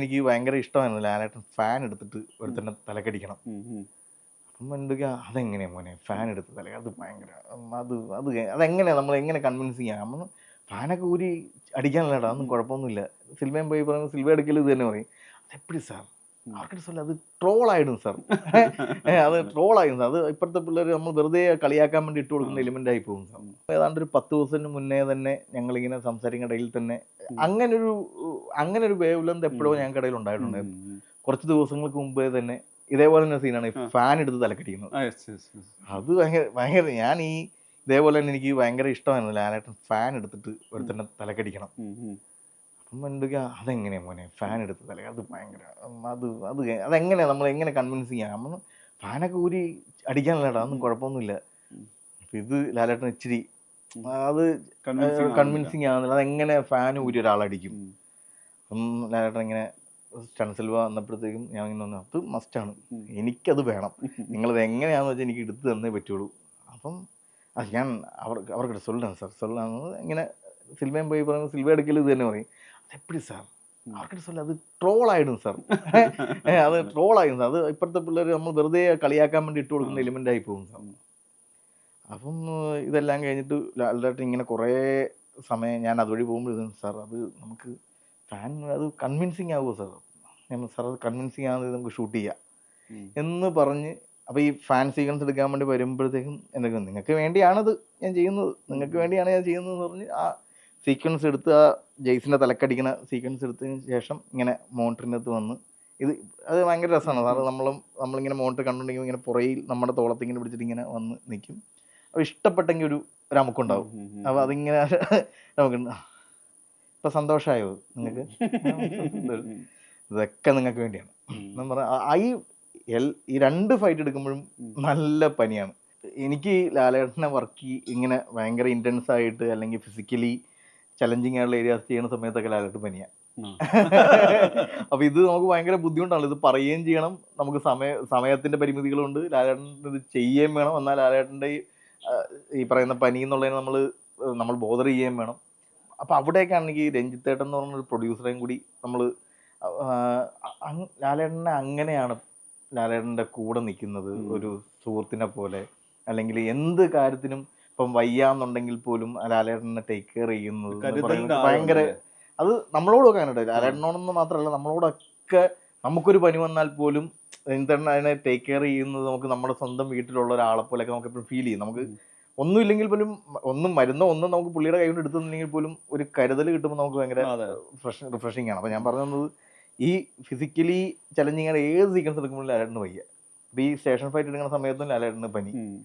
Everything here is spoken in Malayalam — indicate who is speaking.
Speaker 1: എനിക്ക് ഭയങ്കര ഇഷ്ടമായിരുന്നു ലാലേട്ടൻ ഫാൻ എടുത്തിട്ട് ഒരുത്തന്നെ തലക്കടിക്കണം. അപ്പം എന്തൊക്കെയാ അതെങ്ങനെയാ മോനെ ഫാൻ എടുത്ത് തല അത് ഭയങ്കര അതെങ്ങനെയാ നമ്മൾ എങ്ങനെ കൺവിൻസ് ചെയ്യാം നമ്മൾ ഫാനൊക്കെ ഊരി അടിക്കാനല്ലേടാ അതൊന്നും കുഴപ്പമൊന്നുമില്ല. സിൽവയും പോയി പറയുമ്പോൾ സിൽവ എടുക്കൽ ഇത് തന്നെ പറയും. അതെപ്പടി സാർ മാർക്കറ്റ് சொல்ல അത് ട്രോളായിടും സാർ. അത് ട്രോളായിരുന്നു അത് ഇപ്പോഴത്തെ പിള്ളേർ നമ്മൾ വെറുതെ കളിയാക്കാൻ വേണ്ടി ഇട്ട് കൊടുക്കുന്ന എലിമെന്റ് ആയി പോകും സാർ. ഏതാണ്ട് ഒരു 10 ദിവസത്തിന് മുന്നേ തന്നെ ഞങ്ങളിങ്ങനെ സംസാരിക്കുന്നിടയിൽ തന്നെ അങ്ങനൊരു അങ്ങനൊരു വേവ് ലെന്ത് എപ്പോഴോ ഞങ്ങൾക്ക് ഇടയിൽ ഉണ്ടായിട്ടുണ്ട്. കുറച്ച് ദിവസങ്ങൾക്ക് മുമ്പേ തന്നെ ഇതേപോലെ തന്നെ സീനാണ് ഫാൻ എടുത്ത് തലക്കടിക്കുന്നത്. അത് ഭയങ്കര ഞാൻ ഇതേപോലെ തന്നെ എനിക്ക് ഭയങ്കര ഇഷ്ടമായിരുന്നു ലാലേട്ടൻ ഫാൻ എടുത്തിട്ട് ഒരുത്തന്നെ തലക്കടിക്കണം. അപ്പം എന്തൊക്കെയാ അതെങ്ങനെയാ മോനെ ഫാൻ എടുത്ത് തല അത് ഭയങ്കര അതെങ്ങനെയാ നമ്മൾ എങ്ങനെ കൺവിൻസ് ചെയ്യാം നമ്മൾ ഫാനൊക്കെ ഊരി അടിക്കാനല്ലേടാ അതൊന്നും കുഴപ്പമൊന്നുമില്ല. അപ്പം ഇത് ലാലേട്ടൻ ഇച്ചിരി അത് കൺവിൻസിങ് ആവുന്നില്ല. അതെങ്ങനെ ഫാൻ ഊരി ഒരാളടിക്കും. അപ്പം ലാലേട്ടൻ ഇങ്ങനെ സ്റ്റൺസിൽവ വന്നപ്പോഴത്തേക്കും ഞാൻ ഇങ്ങനെ വന്നു അത് മസ്റ്റാണ്, എനിക്കത് വേണം, നിങ്ങളത് എങ്ങനെയാണെന്ന് വെച്ചാൽ എനിക്ക് എടുത്ത് തന്നേ പറ്റുള്ളൂ. അപ്പം ഞാൻ അവർക്കിട്ട് സൊല്ലുകയാണ് സാർ സൊല്ലാന്ന് ഇങ്ങനെ സിൽവയും പോയി പറയുമ്പോൾ സിൽവ എടുക്കൽ ഇത് തന്നെ പറയും. അതെപ്പടി സാർ മാർക്കറ്റ് சொல்ல അത് ട്രോളായിടും സാർ. അത് ട്രോളായിരുന്നു അത് ഇപ്പോഴത്തെ പിള്ളേർ നമ്മൾ വെറുതെ കളിയാക്കാൻ വേണ്ടി ഇട്ട് കൊടുക്കുന്ന എലിമെന്റ് ആയി പോകും സാർ. അപ്പം ഇതെല്ലാം കഴിഞ്ഞിട്ട് ലാലേട്ടൻ ഇങ്ങനെ കുറേ സമയം ഞാൻ അതുവഴി പോകുമ്പോൾ സാർ അത് നമുക്ക് ഫാൻ അത് കൺവിൻസിങ് ആവുമോ സാർ, ഞാൻ സാർ അത് കൺവിൻസിങ് ആവുന്നത് നമുക്ക് ഷൂട്ട് ചെയ്യാം എന്ന് പറഞ്ഞ് അപ്പോൾ ഈ ഫാൻ സീക്വൻസ് എടുക്കാൻ വേണ്ടി വരുമ്പോഴത്തേക്കും എന്തൊക്കെ നിങ്ങൾക്ക് വേണ്ടിയാണത് ഞാൻ ചെയ്യുന്നത്, നിങ്ങൾക്ക് വേണ്ടിയാണ് ഞാൻ ചെയ്യുന്നതെന്ന് പറഞ്ഞ് ആ സീക്വൻസ് എടുത്ത് ആ ജെയ്സിൻ്റെ തലക്കടിക്കുന്ന സീക്വൻസ് എടുത്തതിന് ശേഷം ഇങ്ങനെ മോണിറ്ററിൻ്റെ അകത്ത് വന്ന് അത് ഭയങ്കര രസമാണ് സാറ്. നമ്മളിങ്ങനെ മോണിറ്റർ കണ്ടുകൊണ്ടെങ്കിൽ ഇങ്ങനെ പുറയിൽ നമ്മുടെ തോളത്തിങ്ങനെ പിടിച്ചിട്ട് ഇങ്ങനെ വന്ന് നിൽക്കും. അപ്പോൾ ഇഷ്ടപ്പെട്ടെങ്കിൽ ഒരു അമുക്കുണ്ടാവും. അപ്പോൾ അതിങ്ങനെ നമുക്കുണ്ട്. ഇപ്പം സന്തോഷമായോ നിങ്ങൾക്ക്, ഇതൊക്കെ നിങ്ങൾക്ക് വേണ്ടിയാണ് എന്ന് പറഞ്ഞാൽ ഈ 2 ഫൈറ്റ് എടുക്കുമ്പോഴും നല്ല പനിയാണ് എനിക്ക്. ലാലേട്ടനെ വർക്ക് ഇങ്ങനെ ഭയങ്കര ഇൻറ്റൻസ് ആയിട്ട് അല്ലെങ്കിൽ ഫിസിക്കലി ചലഞ്ചിങ് ആയിട്ടുള്ള ഏരിയാസ് ചെയ്യുന്ന സമയത്തൊക്കെ ലാലേട്ടൻ പനിയാണ്. അപ്പോൾ ഇത് നമുക്ക് ഭയങ്കര ബുദ്ധിമുട്ടാണ്, ഇത് പറയുകയും ചെയ്യണം, നമുക്ക് സമയത്തിൻ്റെ പരിമിതികളുണ്ട്, ലാലേട്ടൻ ഇത് ചെയ്യുകയും വേണം. എന്നാൽ ലാലേട്ടൻ്റെ ഈ പറയുന്ന പനി എന്നുള്ളതിന് നമ്മൾ ബോധർ ചെയ്യുകയും വേണം. അപ്പോൾ അവിടേക്കാണെങ്കിൽ രഞ്ജിത്തേട്ടൻ എന്ന് പറഞ്ഞൊരു പ്രൊഡ്യൂസറേയും കൂടി നമ്മൾ ലാലേട്ടനെ അങ്ങനെയാണ് ലാലേട്ടൻ്റെ കൂടെ നിൽക്കുന്നത്, ഒരു സുഹൃത്തിനെ പോലെ. അല്ലെങ്കിൽ എന്ത് കാര്യത്തിനും ഇപ്പം വയ്യാന്നുണ്ടെങ്കിൽ പോലും ലാലേട്ടനെ ടേക്ക് കെയർ ചെയ്യുന്നത് ഭയങ്കര, അത് നമ്മളോടൊക്കെ അങ്ങനെ ലാലേട്ടനോടൊന്നും മാത്രമല്ല നമ്മളോടൊക്കെ. നമുക്കൊരു പനി വന്നാൽ പോലും രഞ്ജിത്തേട്ടൻ അതിനെ ടേക്ക് കെയർ ചെയ്യുന്നത് നമുക്ക് നമ്മുടെ സ്വന്തം വീട്ടിലുള്ള ഒരാളെ പോലെയൊക്കെ നമുക്ക് എപ്പോഴും ഫീൽ ചെയ്യും. നമുക്ക് ഒന്നുമില്ലെങ്കിൽ പോലും ഒന്നും നമുക്ക് പുള്ളിയുടെ കൈ കൊണ്ട് എടുത്തിട്ടുണ്ടെങ്കിൽ പോലും ഒരു കരുതൽ കിട്ടുമ്പോൾ നമുക്ക് ഭയങ്കര റിഫ്രഷിംഗ് ആണ്. അപ്പോൾ ഞാൻ പറഞ്ഞത് ഈ ഫിസിക്കലി ചലഞ്ചിങ് ഏത് സീക്വൻസ് എടുക്കുമ്പോഴും ലാലേട്ടന് വയ്യ. അപ്പോൾ ഈ സ്റ്റേഷൻ ഫൈറ്റ് എടുക്കുന്ന സമയത്തും ലാലേട്ടന് പനി.